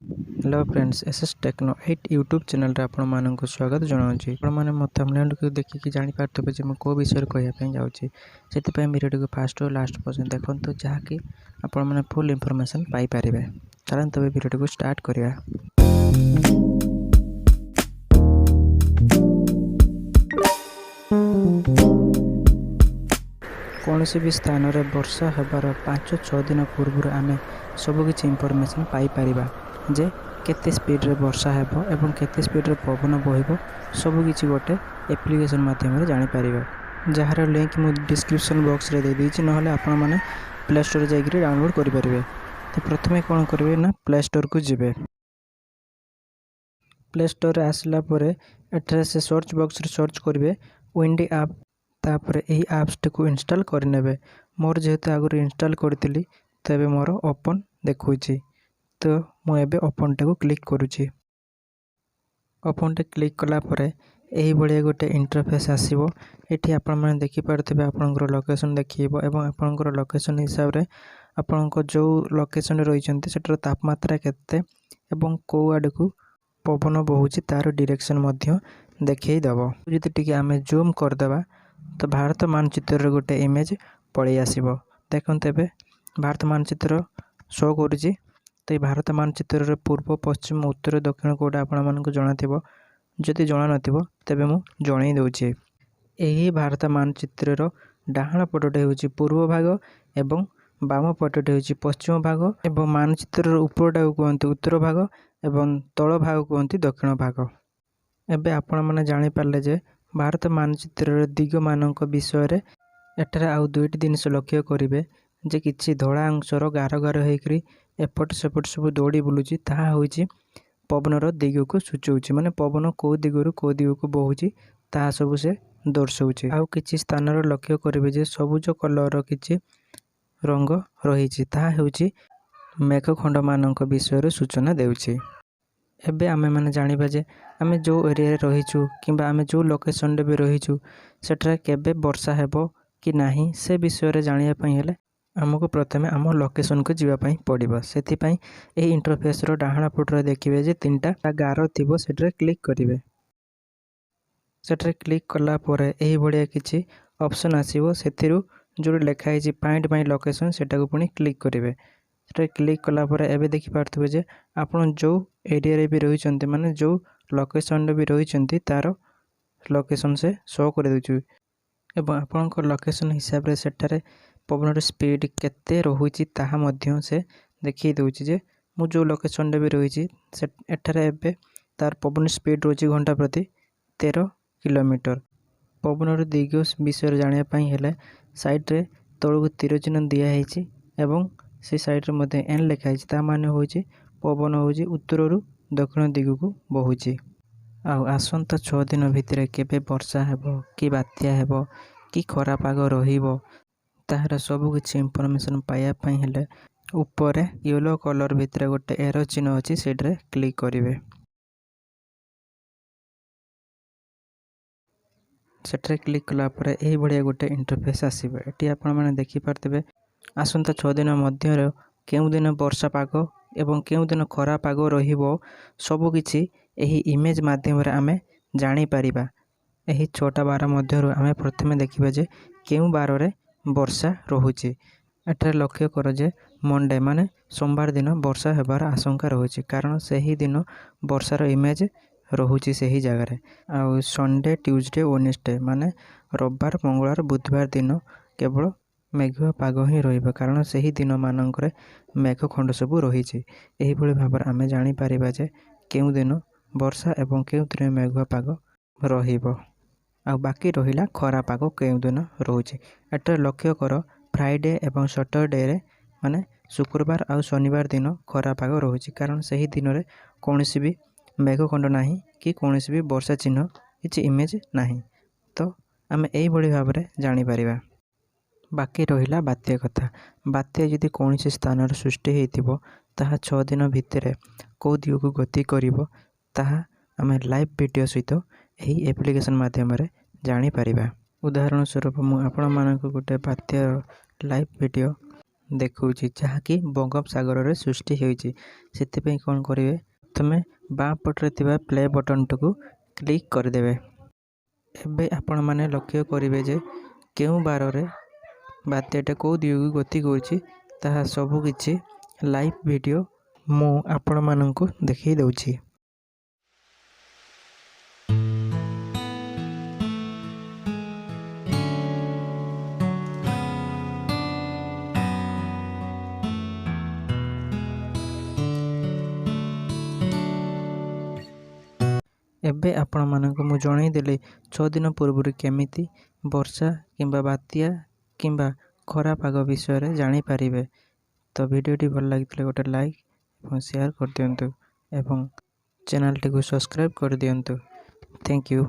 Hello friends, SS techno 8 YouTube channel रे आपण मानक स्वागत जनाऊँगी। आपण मैंने मो थंबनेल को देखिक जापारे जे मुझे कौ विषय कहवाई जाऊँगी से वीडियो को फास्ट और लास्ट पर्यटन देखो जहाँकि आपण मैंने फुल इनफॉरमेशन पाइपर। चलते तब वीडियो को स्टार्ट करिया। कौन भी स्थान में वर्षा होबार 5-6 दिन पूर्व आम सबकि इनफॉरमेशन पाइपर जे केते स्पीड रे वर्षा हेबो एवं केते स्पीड रे पवन बहिबो सबकि गोटे एप्लिकेशन माध्यम जानी पारिबा, जार लिंक मु डिस्क्रिप्शन बॉक्स रे दे दीची। नहले आपण माने प्ले स्टोर जाइकरी डाउनलोड करि परिबे। तो प्रथमे कोन करिवे ना प्ले स्टोर को जिबे। प्ले स्टोर रे आसला परे एठारे से सर्च बॉक्स रे सर्च करिवे विंडी ऐप। तापरे एही ऐप्स को इंस्टॉल कर नेबे। मोर जेहेतु आगु इंस्टॉल करथिली तबे मोर ओपन देखुची, तो मु एबे ओपन टा को क्लिक करूची। ओपन टे क्लिक कला परे एही बढिया गोटे इंटरफेस आसीबो। एठी आपण माने देखि पारथिबे आपनकर लोकेशन देखिबो एवं आपनकर लोकेशन हिसाब रे आपनको जो लोकेशन रे रहिचंती सेटर तापमात्रा केते एवं को आड को पवन बहुची तार डायरेक्शन मध्य देखै दबो। जति टिके आमे जूम कर देबा तो भारत मानचित्र रे गोटे इमेज पळै आसीबो। देखन तेबे भारत मानचित्र शो करूची। तो भारत मानचित्र रे पूर्व पश्चिम उत्तर दक्षिण कोडा आपण मानक जणा थिबो। जदि जणा नथिबो तबे मु जणै दउची। एही भारत मानचित्र रो डाहाण पटटे होची पूर्व भाग एवं बाम पटटे होची पश्चिम भाग एवं मानचित्र रो उपरटा कहंती उत्तर भाग एवं तळ भाग कहंती दक्षिण भाग। एबे आपण माने जानि पारले जे भारत मानचित्र रो दिग मानक विषय रे एठारे आउ दुईटी जिनिस लक्ष्य करिवे जे किछि धळा अंशर गार गार हेकरी एपट सेपट सब दौड़ी बुलूची। ताहा होची पवनर दिग को सूचौची, माने पवन को दिगरु को दिग को बहुची ताहा सब से दर्शाउची। आउ किछि स्थान रो लक्ष्य करिवे जे सबुज कलर किछि रंग रहिछि, ताहा होची मेघखंड मानक विषय रे सूचना देउची। एबे आमे माने जानिबा जे आमे जो एरिया रे रहिछु किबा आमे जो लोकेशन रे भी रहिछु सेठरा केबे वर्षा हेबो कि नाही से विषय रे जानिया पई हेले आमको प्रथमे आम लोकेशन को जीवा पई पड़िबो। सेथि पई एही इंटरफेस रो डाहाणा पटरे देखिबे जे तीनटा गार थिबो सेठरे क्लिक करिवे। सेठरे क्लिक कला परे एही बढिया किछि ऑप्शन आसीबो। सेथिरु जो लेखा हिछि फाइंड माय लोकेशन सेटा को पुनी क्लिक करिवे। सेठरे क्लिक कला परे एबे देखि पारथबे जे आपण जो एरिया रे भी रहिचंती माने जो लोकेशन रे भी रहिचंती तारो लोकेशन से शो कर दोछु एवं आपनक लोकेशन हिसाब रे सेठारे पवन स्पीड केते रहुची ताहा मध्य से देखि दउची। जे मु जो लोकेशन रे भी रहिची से एठारे एबे तार पवन स्पीड रोची घंटा प्रति 13 किलोमीटर। पवन दिग विषय जानिया पई हेले साइड रे तळको तीर चिन्ह दिया हेची एवं से साइड रे मध्ये एन लिखा हेची। ता माने होची पवन होची उत्तर रु दक्षिण दिग को बहुची। आउ आसंता 6 दिन भितरे केबे वर्षा हेबो कि बात्या हेबो कि खरा पाग रहिबो ताहार सब किछि इनफॉरमेशन पाया पई हेले ऊपर येलो कलर भितरे गोटे एरो चिन्ह अछि सेडरे क्लिक करिवे। सेटरे क्लिक कला परे एही बढिया गोटे इंटरफेस आसीबे। एटी आपण माने देखि पारतबे आसंता 6 दिन मध्य रे केउ दिन वर्षा पाग एवं केउ दिन खरा पाग रहिबो सब किछि एही इमेज माध्यम रे आमे जानि परिबा। एही 6टा बार मध्य रो आमे प्रथमे देखिबे जे केउ बार रे वर्षा रहुची। एठारे लक्ष्य कर जे मंडे माने सोमवार दिन वर्षा हेबार आशंका रहुची, कारण सेही दिन वर्षार इमेज रहुची सेही जगह रे। आ संडे ट्यूसडे वेडनेसडे माने रविवार मंगलवार बुधवार दिन केवल मेघुआ पाग ही रहिबो, कारण सेही दिन मानकरे मेघ खंड सब रहिची। एही भली भाबर आमे जानि परिबा जे केउ दिन वर्षा एवं केउ दिन मेघुआ पाग रहिबो आ बाकी रहिला खरा पाग केउ दिन रहुची। एटा लक्ष्य कर फ्राइडे एवं सैटरडे रे माने शुक्रवार आ शनिवार दिन खरा पाग रहुची, कारण सेही दिन रे कोनोसी भी मेघखंड नाही कि कोनोसी भी वर्षा चिन्ह किछि इमेज नाही। तो आमे एही बढी भाबरे जानि परिबा। बाकी रहिला बात्या कथा। बात्या यदि कोनोसी स्थान रे सृष्टि हेतिबो ताहा 6 दिन भितरे को दिग को गति करिवो ताहा आमे लाइव वीडियो सहित एही एप्लिकेशन माध्यम रे जानि परिबा। उदाहरण स्वरूप मु आपण मानक गोटे बात्या लाइव वीडियो ଦେଖାଉଛି, ଯାହାକି ବଙ୍ଗୋପସାଗରରେ ସୃଷ୍ଟି ହେଉଛି। ସେଥିପାଇଁ କ'ଣ କରିବେ, ପ୍ରଥମେ ବାଁ ପଟରେ ଥିବା ପ୍ଲେ ବଟନ୍ଟିକୁ କ୍ଲିକ୍ କରିଦେବେ। ଏବେ ଆପଣମାନେ ଲକ୍ଷ୍ୟ କରିବେ ଯେ କେଉଁ ବାରରେ ବାତ୍ୟାଟା କେଉଁ ଦିଗକୁ ଗତି କରୁଛି ତାହା ସବୁକିଛି ଲାଇଭ୍ ଭିଡ଼ିଓ ମୁଁ ଆପଣମାନଙ୍କୁ ଦେଖାଇ ଦେଉଛି। ଏବେ ଆପଣମାନଙ୍କୁ ମୁଁ ଜଣାଇଦେଲି 6 ଦିନ ପୂର୍ବରୁ କେମିତି ବର୍ଷା କିମ୍ବା ବାତ୍ୟା କିମ୍ବା ଖରା ପାଗ ବିଷୟରେ ଜାଣିପାରିବେ। ତ ଭିଡ଼ିଓଟି ଭଲ ଲାଗିଥିଲେ ଗୋଟେ ଲାଇକ୍ ଏବଂ ସେୟାର କରିଦିଅନ୍ତୁ ଏବଂ ଚ୍ୟାନେଲଟିକୁ ସବସ୍କ୍ରାଇବ୍ କରିଦିଅନ୍ତୁ। Thank you.